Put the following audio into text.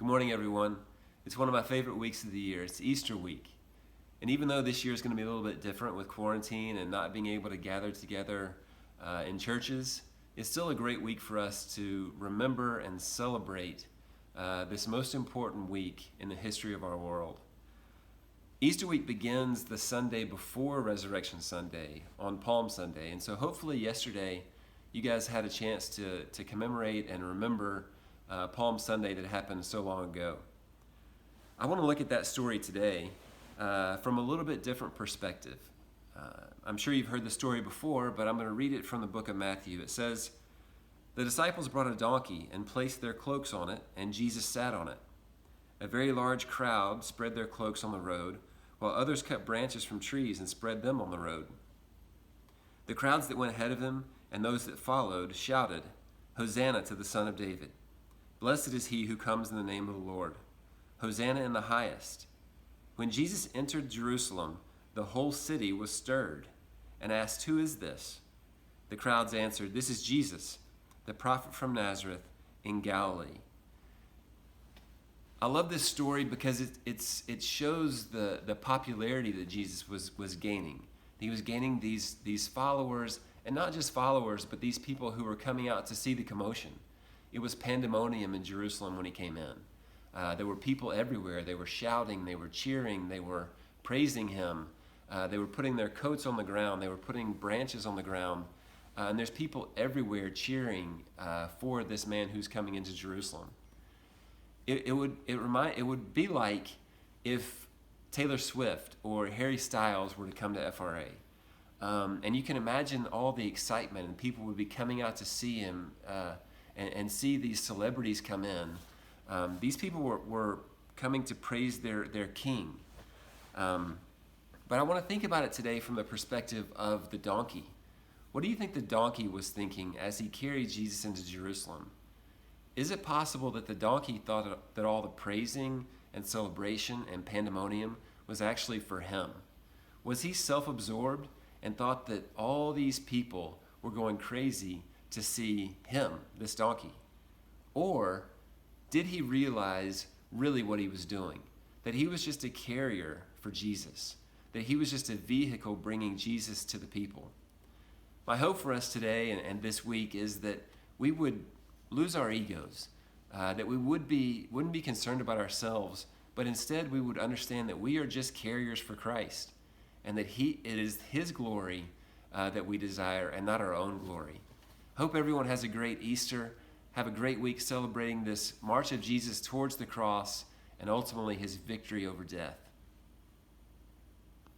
Good morning, everyone. It's one of my favorite weeks of the year. It's Easter week. And even though this year is going to be a little bit different with quarantine and not being able to gather together in churches, it's still a great week for us to remember and celebrate this most important week in the history of our world. Easter week begins the Sunday before Resurrection Sunday, on Palm Sunday. And so hopefully yesterday you guys had a chance to commemorate and remember Palm Sunday that happened so long ago. I want to look at that story today from a little bit different perspective. I'm sure you've heard the story before, but I'm going to read it from the book of Matthew. It says, "The disciples brought a donkey and placed their cloaks on it, and Jesus sat on it. A very large crowd spread their cloaks on the road, while others cut branches from trees and spread them on the road. The crowds that went ahead of him and those that followed shouted, 'Hosanna to the Son of David. Blessed is he who comes in the name of the Lord. Hosanna in the highest.' When Jesus entered Jerusalem, the whole city was stirred and asked, 'Who is this?' The crowds answered, 'This is Jesus, the prophet from Nazareth in Galilee.'" I love this story because it shows the popularity that Jesus was gaining. He was gaining these followers, and not just followers, but these people who were coming out to see the commotion. It was pandemonium in Jerusalem when he came in. There were people everywhere. They were shouting, they were cheering, they were praising him. They were putting their coats on the ground, they were putting branches on the ground. And there's people everywhere cheering for this man who's coming into Jerusalem. It would be like if Taylor Swift or Harry Styles were to come to FRA. And you can imagine all the excitement, and people would be coming out to see him and see these celebrities come in. These people were coming to praise their king. But I want to think about it today from the perspective of the donkey. What do you think the donkey was thinking as he carried Jesus into Jerusalem? Is it possible that the donkey thought that all the praising and celebration and pandemonium was actually for him? Was he self-absorbed and thought that all these people were going crazy to see him, this donkey? Or did he realize really what he was doing? That he was just a carrier for Jesus, that he was just a vehicle bringing Jesus to the people. My hope for us today and this week is that we would lose our egos, that we wouldn't be concerned about ourselves, but instead we would understand that we are just carriers for Christ, and that it is his glory that we desire and not our own glory. Hope everyone has a great Easter. Have a great week celebrating this march of Jesus towards the cross and ultimately his victory over death.